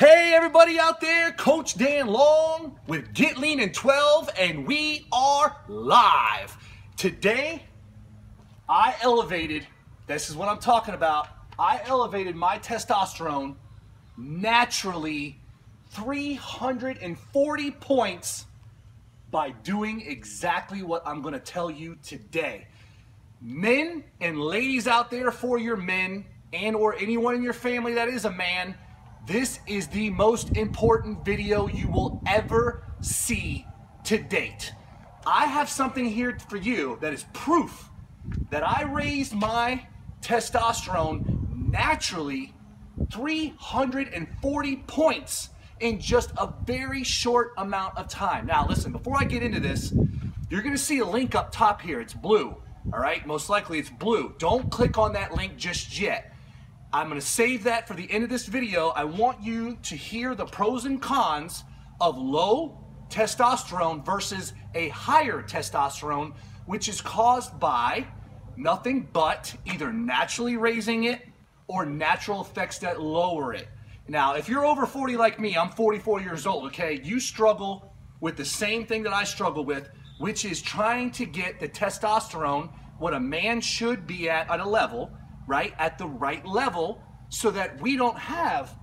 Hey everybody out there, Coach Dan Long with Get Lean in 12, and we are live. Today, this is what I'm talking about, I elevated my testosterone naturally 340 points by doing exactly what I'm gonna tell you today. Men and ladies out there, for your men and or anyone in your family that is a man, this is the most important video you will ever see to date. I have something here for you that is proof that I raised my testosterone naturally 340 points in just a very short amount of time. Now listen, before I get into this, you're gonna see a link up top here. It's blue, all right? Most likely it's blue. Don't click on that link just yet. I'm gonna save that for the end of this video. I want you to hear the pros and cons of low testosterone versus a higher testosterone, which is caused by nothing but either naturally raising it or natural effects that lower it. Now, if you're over 40 like me, I'm 44 years old, okay? You struggle with the same thing that I struggle with, which is trying to get the testosterone, what a man should be at a level, right, at the right level, so that we don't have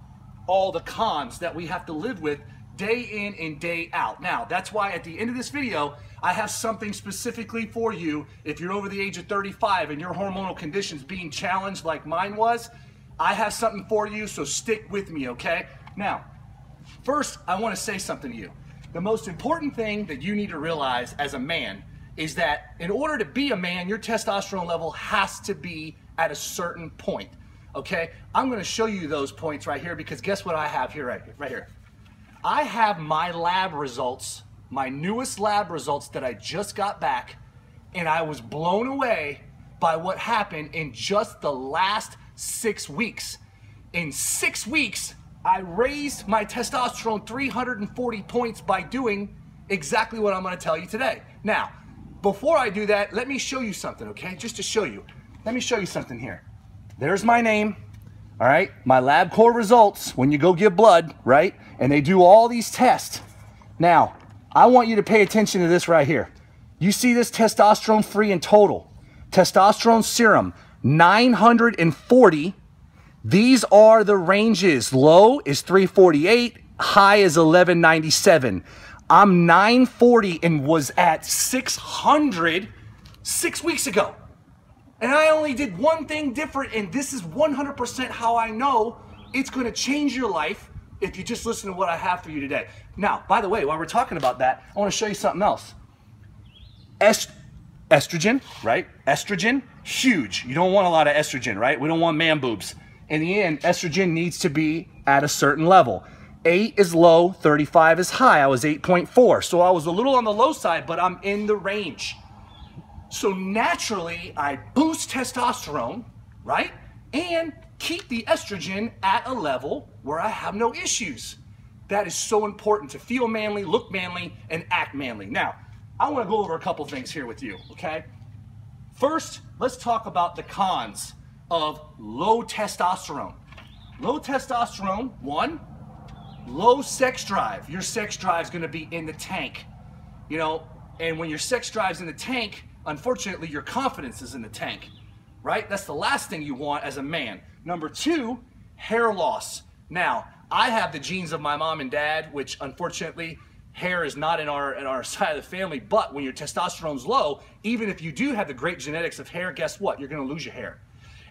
all the cons that we have to live with day in and day out. Now, that's why at the end of this video, I have something specifically for you. If you're over the age of 35 and your hormonal conditions being challenged like mine was, I have something for you, so stick with me, okay? Now, first, I want to say something to you. The most important thing that you need to realize as a man is that in order to be a man, your testosterone level has to be at a certain point, okay? I'm gonna show you those points right here because guess what I have here, right here. I have my lab results, my newest lab results that I just got back, and I was blown away by what happened in just the last 6 weeks. In 6 weeks, I raised my testosterone 340 points by doing exactly what I'm gonna tell you today. Now, before I do that, let me show you something, okay? Just to show you. Let me show you something here. There's my name, all right? My LabCorp results when you go give blood, right? And they do all these tests. Now, I want you to pay attention to this right here. You see this testosterone free in total. Testosterone serum, 940. These are the ranges. Low is 348, high is 1197. I'm 940 and was at 600 6 weeks ago. And I only did one thing different, and this is 100% how I know it's gonna change your life if you just listen to what I have for you today. Now, by the way, while we're talking about that, I wanna show you something else. Estrogen, right? Estrogen, huge. You don't want a lot of estrogen, right? We don't want man boobs. In the end, estrogen needs to be at a certain level. 8 is low, 35 is high. I was 8.4, so I was a little on the low side, but I'm in the range. So naturally, I boost testosterone, right? And keep the estrogen at a level where I have no issues. That is so important to feel manly, look manly, and act manly. Now, I want to go over a couple things here with you, okay? First, let's talk about the cons of low testosterone. Low testosterone, one, low sex drive. Your sex drive is going to be in the tank, you know, and when your sex drive's in the tank, unfortunately, your confidence is in the tank, right? That's the last thing you want as a man. Number two, hair loss. Now, I have the genes of my mom and dad, which unfortunately, hair is not in our side of the family, but when your testosterone's low, even if you do have the great genetics of hair, guess what? You're gonna lose your hair.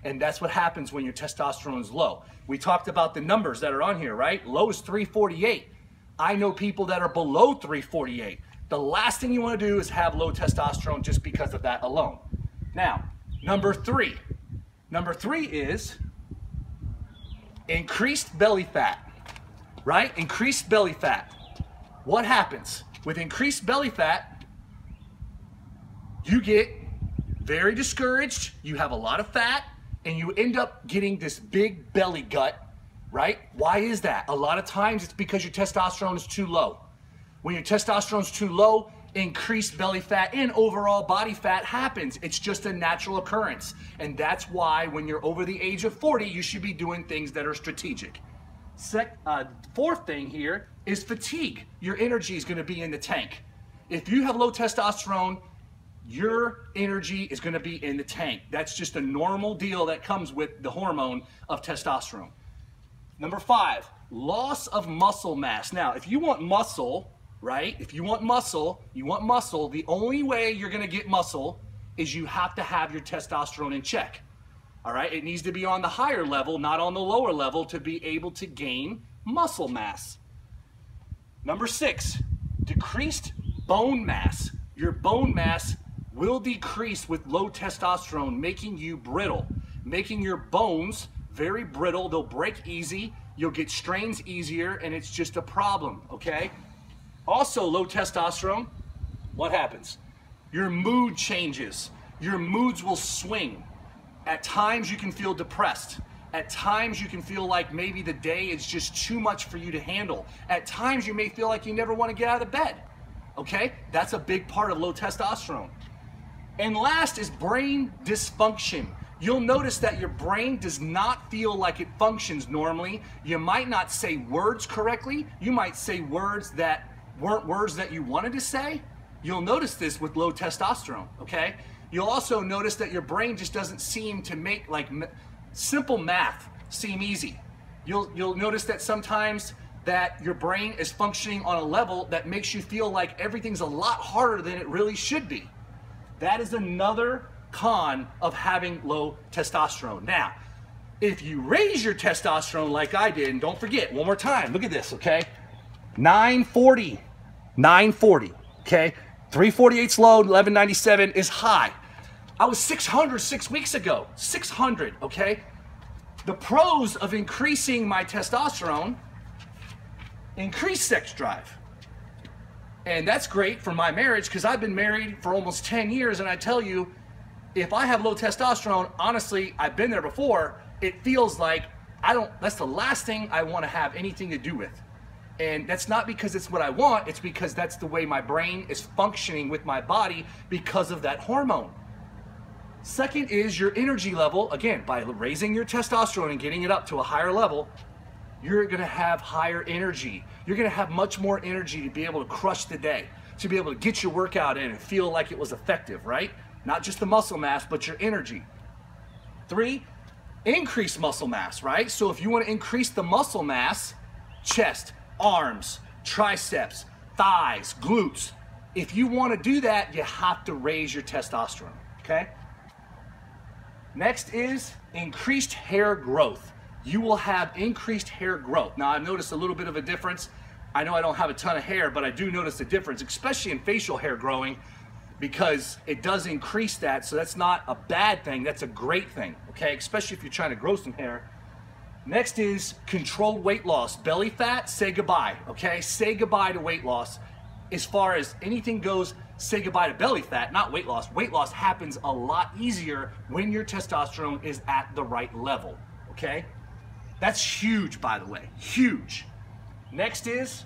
And that's what happens when your testosterone is low. We talked about the numbers that are on here, right? Low is 348. I know people that are below 348. The last thing you want to do is have low testosterone just because of that alone. Now, number three. Number three is increased belly fat, right? Increased belly fat. What happens? With increased belly fat, you get very discouraged, you have a lot of fat, and you end up getting this big belly gut, right? Why is that? A lot of times it's because your testosterone is too low. When your testosterone is too low, increased belly fat and overall body fat happens. It's just a natural occurrence. And that's why when you're over the age of 40, you should be doing things that are strategic. Fourth thing here is fatigue. Your energy is going to be in the tank. If you have low testosterone, your energy is going to be in the tank. That's just a normal deal that comes with the hormone of testosterone. Number 5, loss of muscle mass. Now, if you want muscle, right? If you want muscle, the only way you're going to get muscle is you have to have your testosterone in check. All right? It needs to be on the higher level, not on the lower level, to be able to gain muscle mass. Number 6, decreased bone mass. Your bone mass will decrease with low testosterone, making you brittle, making your bones very brittle. They'll break easy. You'll get strains easier, and it's just a problem, okay? Also, low testosterone, what happens? Your mood changes. Your moods will swing. At times, you can feel depressed. At times, you can feel like maybe the day is just too much for you to handle. At times, you may feel like you never want to get out of bed, okay? That's a big part of low testosterone. And last is brain dysfunction. You'll notice that your brain does not feel like it functions normally. You might not say words correctly. You might say words that weren't words that you wanted to say. You'll notice this with low testosterone, okay? You'll also notice that your brain just doesn't seem to make like simple math seem easy. You'll notice that sometimes that your brain is functioning on a level that makes you feel like everything's a lot harder than it really should be. That is another con of having low testosterone. Now, if you raise your testosterone like I did, and don't forget, one more time, look at this, okay? 940, okay? 348's low, 1197 is high. I was 600 6 weeks ago, 600, okay? The pros of increasing my testosterone, increase sex drive. And that's great for my marriage because I've been married for almost 10 years, and I tell you, if I have low testosterone, honestly, I've been there before, it feels like that's the last thing I want to have anything to do with. And that's not because it's what I want, it's because that's the way my brain is functioning with my body because of that hormone. Second is your energy level. Again, by raising your testosterone and getting it up to a higher level, you're gonna have higher energy. You're gonna have much more energy to be able to crush the day, to be able to get your workout in and feel like it was effective, right? Not just the muscle mass, but your energy. 3, increase muscle mass, right? So if you want to increase the muscle mass, chest, arms, triceps, thighs, glutes, if you want to do that, you have to raise your testosterone, okay? Next is increased hair growth. You will have increased hair growth. Now, I've noticed a little bit of a difference. I know I don't have a ton of hair, but I do notice a difference, especially in facial hair growing, because it does increase that, so that's not a bad thing, that's a great thing, okay? Especially if you're trying to grow some hair. Next is controlled weight loss. Belly fat, say goodbye, okay? Say goodbye to weight loss. As far as anything goes, say goodbye to belly fat, not weight loss. Weight loss happens a lot easier when your testosterone is at the right level, okay? That's huge, by the way, huge. Next is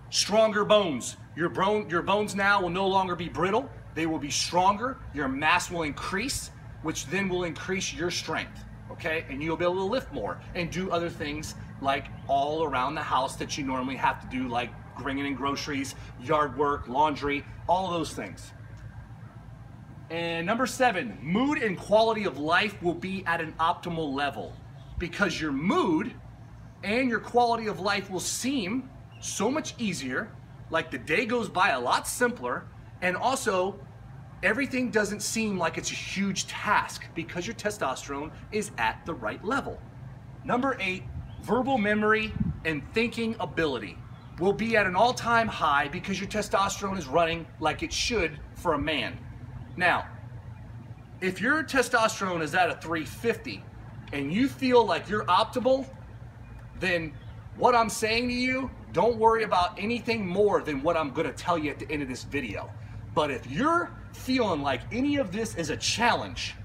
stronger bones. Your bones now will no longer be brittle. They will be stronger. Your mass will increase, which then will increase your strength, okay? And you'll be able to lift more and do other things like all around the house that you normally have to do, like bringing in groceries, yard work, laundry, all those things. And number 7, mood and quality of life will be at an optimal level because your mood and your quality of life will seem so much easier, like the day goes by a lot simpler, and also everything doesn't seem like it's a huge task because your testosterone is at the right level. Number 8, verbal memory and thinking ability will be at an all-time high because your testosterone is running like it should for a man. Now, if your testosterone is at a 350 and you feel like you're optimal, then what I'm saying to you, don't worry about anything more than what I'm gonna tell you at the end of this video. But if you're feeling like any of this is a challenge,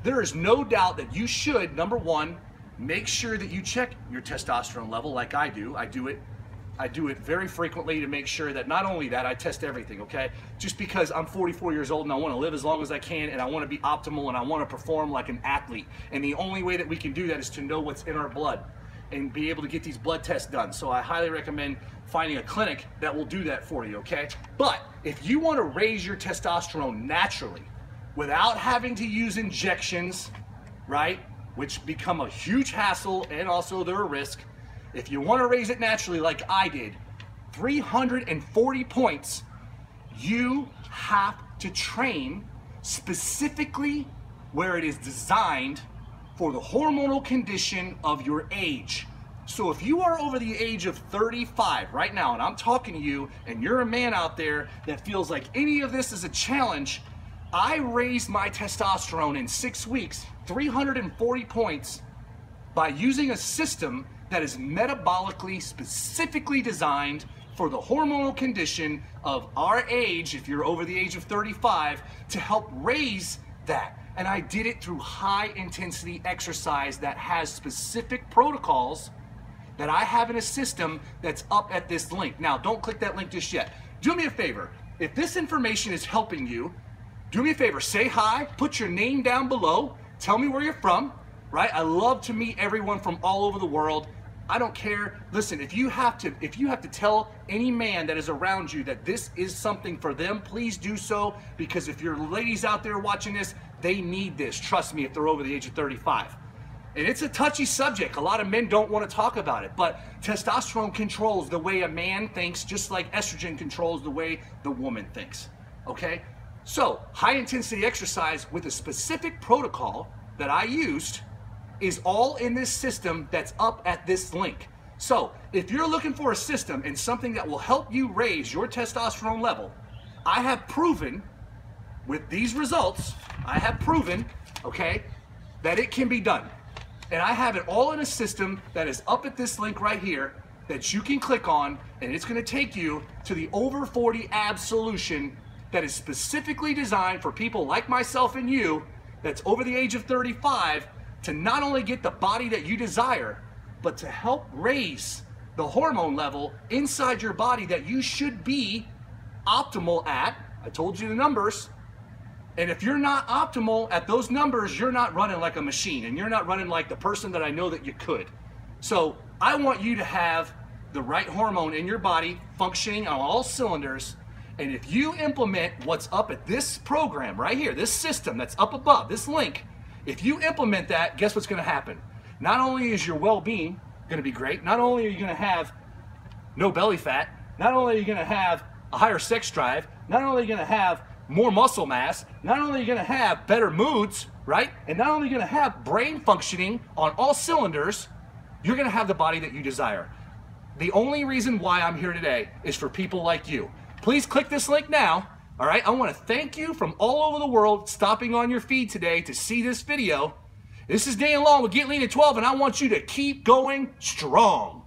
there is no doubt that you should, number 1, make sure that you check your testosterone level like I do. I do it very frequently to make sure that not only that, I test everything, okay? Just because I'm 44 years old and I want to live as long as I can and I want to be optimal and I want to perform like an athlete. And the only way that we can do that is to know what's in our blood. and be able to get these blood tests done. So I highly recommend finding a clinic that will do that for you, okay? But if you want to raise your testosterone naturally without having to use injections, right, which become a huge hassle and also they're a risk, if you want to raise it naturally like I did, 340 points, you have to train specifically where it is designed for the hormonal condition of your age. So if you are over the age of 35 right now, and I'm talking to you, and you're a man out there that feels like any of this is a challenge, I raised my testosterone in 6 weeks, 340 points, by using a system that is metabolically specifically designed for the hormonal condition of our age, if you're over the age of 35, to help raise that. And I did it through high intensity exercise that has specific protocols that I have in a system that's up at this link. Now, don't click that link just yet. Do me a favor. If this information is helping you, do me a favor, say hi, put your name down below, tell me where you're from, right? I love to meet everyone from all over the world. I don't care. Listen, if you have to tell any man that is around you that this is something for them, please do so, because if you're ladies out there watching this, they need this. Trust me, if they're over the age of 35. And it's a touchy subject. A lot of men don't want to talk about it, but testosterone controls the way a man thinks, just like estrogen controls the way the woman thinks, okay? So, high intensity exercise with a specific protocol that I used is all in this system that's up at this link. So, if you're looking for a system and something that will help you raise your testosterone level, I have proven with these results, okay, that it can be done. And I have it all in a system that is up at this link right here that you can click on, and it's gonna take you to the over 40 abs solution that is specifically designed for people like myself and you that's over the age of 35 to not only get the body that you desire, but to help raise the hormone level inside your body that you should be optimal at. I told you the numbers. And if you're not optimal at those numbers, you're not running like a machine, and you're not running like the person that I know that you could. So I want you to have the right hormone in your body functioning on all cylinders. And if you implement what's up at this program right here, this system that's up above, this link, if you implement that, guess what's going to happen? Not only is your well-being going to be great, not only are you going to have no belly fat, not only are you going to have a higher sex drive, not only are you going to have more muscle mass, not only are you going to have better moods, right? And not only are you going to have brain functioning on all cylinders, you're going to have the body that you desire. The only reason why I'm here today is for people like you. Please click this link now, all right? I want to thank you from all over the world stopping on your feed today to see this video. This is Dan Long with Get Lean at 12, and I want you to keep going strong.